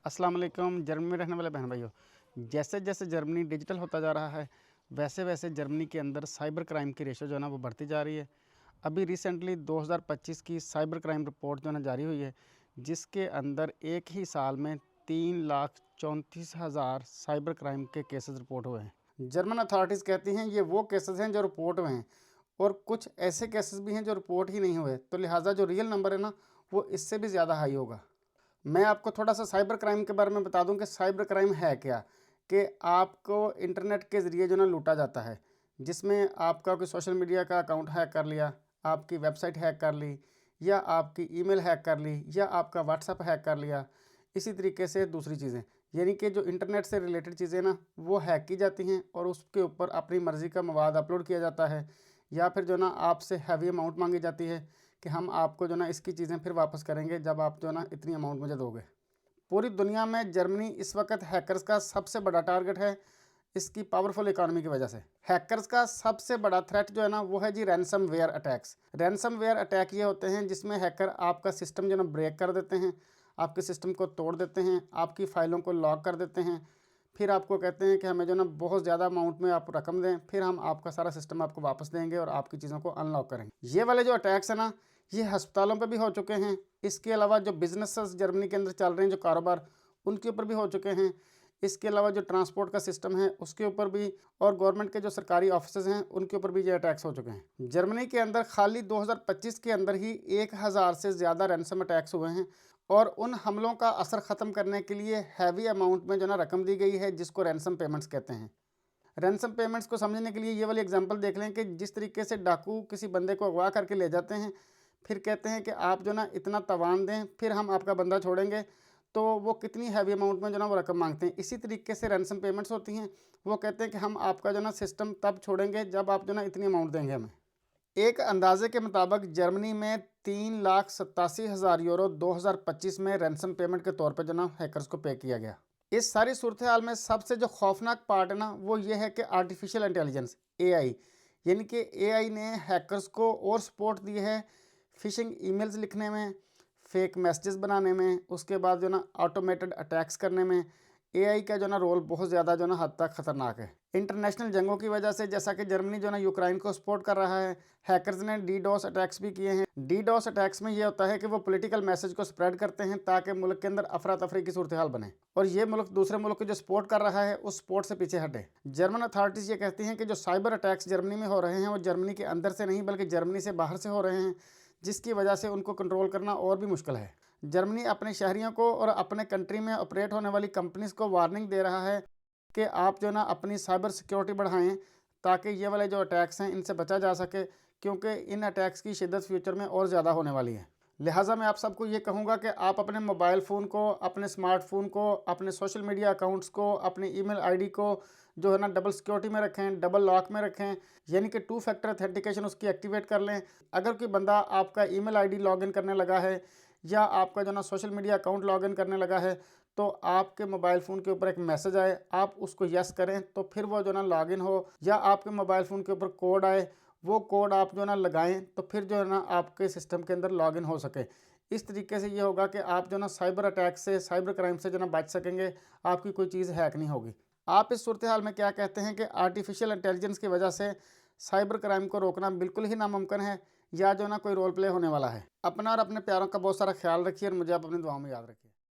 अस्सलाम वालेकुम। जर्मनी में रहने वाले बहन भाइयों, जैसे जैसे जर्मनी डिजिटल होता जा रहा है वैसे वैसे जर्मनी के अंदर साइबर क्राइम की रेशो जो है ना वो बढ़ती जा रही है। अभी रिसेंटली 2025 की साइबर क्राइम रिपोर्ट जो है ना जारी हुई है, जिसके अंदर एक ही साल में 3,34,000 साइबर क्राइम के केसेस रिपोर्ट हुए हैं। जर्मन अथॉरिटीज़ कहती हैं ये वो केसेस हैं जो रिपोर्ट हुए हैं और कुछ ऐसे केसेस भी हैं जो रिपोर्ट ही नहीं हुए, तो लिहाजा जो रियल नंबर है ना वो इससे भी ज़्यादा हाई होगा। मैं आपको थोड़ा सा साइबर क्राइम के बारे में बता दूं कि साइबर क्राइम है क्या। कि आपको इंटरनेट के ज़रिए जो ना लूटा जाता है, जिसमें आपका कोई सोशल मीडिया का अकाउंट हैक कर लिया, आपकी वेबसाइट हैक कर ली, या आपकी ईमेल हैक कर ली, या आपका व्हाट्सएप हैक कर लिया। इसी तरीके से दूसरी चीज़ें, यानी कि जो इंटरनेट से रिलेटेड चीज़ें ना वो हैक की जाती हैं और उसके ऊपर अपनी मर्ज़ी का मवाद अपलोड किया जाता है, या फिर जो ना आपसे हैवी अमाउंट मांगी जाती है कि हम आपको जो ना इसकी चीज़ें फिर वापस करेंगे जब आप जो ना इतनी अमाउंट मुझे दोगे। पूरी दुनिया में जर्मनी इस वक्त हैकर्स का सबसे बड़ा टारगेट है, इसकी पावरफुल इकोनॉमी की वजह से। हैकर्स का सबसे बड़ा थ्रेट जो है ना वो है जी ransomware attacks. Ransomware attack ये होते हैं जिसमें हैकर आपका सिस्टम जो ना ब्रेक कर देते हैं, आपके सिस्टम को तोड़ देते हैं, आपकी फ़ाइलों को लॉक कर देते हैं, फिर आपको कहते हैं कि हमें जो ना बहुत ज़्यादा अमाउंट में आप रकम दें, फिर हम आपका सारा सिस्टम आपको वापस देंगे और आपकी चीज़ों को अनलॉक करेंगे। ये वाले जो अटैक्स हैं ना ये अस्पतालों पे भी हो चुके हैं। इसके अलावा जो बिजनेसेस जर्मनी के अंदर चल रहे हैं, जो कारोबार, उनके ऊपर भी हो चुके हैं। इसके अलावा जो ट्रांसपोर्ट का सिस्टम है उसके ऊपर भी, और गवर्नमेंट के जो सरकारी ऑफिस हैं उनके ऊपर भी ये अटैक्स हो चुके हैं। जर्मनी के अंदर खाली 2025 के अंदर ही 1000 से ज़्यादा रैनसम अटैक्स हुए हैं और उन हमलों का असर ख़त्म करने के लिए हैवी अमाउंट में जो ना रकम दी गई है, जिसको रैनसम पेमेंट्स कहते हैं। रैनसम पेमेंट्स को समझने के लिए ये वाली एग्जांपल देख लें कि जिस तरीके से डाकू किसी बंदे को अगवा करके ले जाते हैं, फिर कहते हैं कि आप जो ना इतना तवान दें फिर हम आपका बंदा छोड़ेंगे, तो वो कितनी हैवी अमाउंट में जो ना वो रकम मांगते हैं। इसी तरीके से रैनसम पेमेंट्स होती हैं। वो कहते हैं कि हम आपका जो ना सिस्टम तब छोड़ेंगे जब आप जो ना इतनी अमाउंट देंगे हमें। एक अंदाजे के मुताबिक जर्मनी में 3,87,000 यूरो 2025 में रैनसम पेमेंट के तौर पर जो ना हैकर्स को पे किया गया। इस सारी सूरत हाल में सबसे जो खौफनाक पार्ट है ना वो ये है कि आर्टिफिशियल इंटेलिजेंस एआई, यानी कि एआई ने हैकर्स को और सपोर्ट दी है फिशिंग ईमेल्स लिखने में, फेक मैसेजेस बनाने में, उसके बाद जो ना ऑटोमेटेड अटैक्स करने में। एआई का जो ना रोल बहुत ज़्यादा जो ना हद तक ख़तरनाक है। इंटरनेशनल जंगों की वजह से, जैसा कि जर्मनी जो ना यूक्रेन को सपोर्ट कर रहा है, हैकर्स ने डीडोस अटैक्स भी किए हैं। डीडोस अटैक्स में ये होता है कि वो पॉलिटिकल मैसेज को स्प्रेड करते हैं ताकि मुल्क के अंदर अफरा तफरी की सूरत हाल बने और ये मुल्क दूसरे मुल्क को जो सपोर्ट कर रहा है उस सपोर्ट से पीछे हटे। जर्मन अथॉरिटीज़ ये कहती हैं कि जो साइबर अटैक्स जर्मनी में हो रहे हैं वो जर्मनी के अंदर से नहीं बल्कि जर्मनी से बाहर से हो रहे हैं, जिसकी वजह से उनको कंट्रोल करना और भी मुश्किल है। जर्मनी अपने शहरियों को और अपने कंट्री में ऑपरेट होने वाली कंपनीज़ को वार्निंग दे रहा है कि आप जो ना अपनी साइबर सिक्योरिटी बढ़ाएं ताकि ये वाले जो अटैक्स हैं इनसे बचा जा सके, क्योंकि इन अटैक्स की शिद्दत फ्यूचर में और ज़्यादा होने वाली है। लिहाजा मैं आप सबको ये कहूँगा कि आप अपने मोबाइल फ़ोन को, अपने स्मार्टफोन को, अपने सोशल मीडिया अकाउंट्स को, अपनी ईमेल आईडी को जो है ना डबल सिक्योरिटी में रखें, डबल लॉक में रखें, यानी कि 2 फैक्टर ऑथेंटिकेशन उसकी एक्टिवेट कर लें। अगर कोई बंदा आपका ईमेल आईडी लॉगिन करने लगा है या आपका जो ना सोशल मीडिया अकाउंट लॉगिन करने लगा है, तो आपके मोबाइल फ़ोन के ऊपर एक मैसेज आए, आप उसको यस करें तो फिर वो जो ना लॉगिन हो, या आपके मोबाइल फ़ोन के ऊपर कोड आए, वो कोड आप जो ना लगाएं तो फिर जो है ना आपके सिस्टम के अंदर लॉगिन हो सके। इस तरीके से ये होगा कि आप जो ना साइबर अटैक से, साइबर क्राइम से जो ना बच सकेंगे, आपकी कोई चीज़ हैक नहीं होगी। आप इस सूरत हाल में क्या कहते हैं कि आर्टिफिशियल इंटेलिजेंस की वजह से साइबर क्राइम को रोकना बिल्कुल ही नामुमकिन है, या जो ना कोई रोल प्ले होने वाला है? अपना और अपने प्यारों का बहुत सारा ख्याल रखिए और मुझे आप अपनी दुआओं में याद रखिए।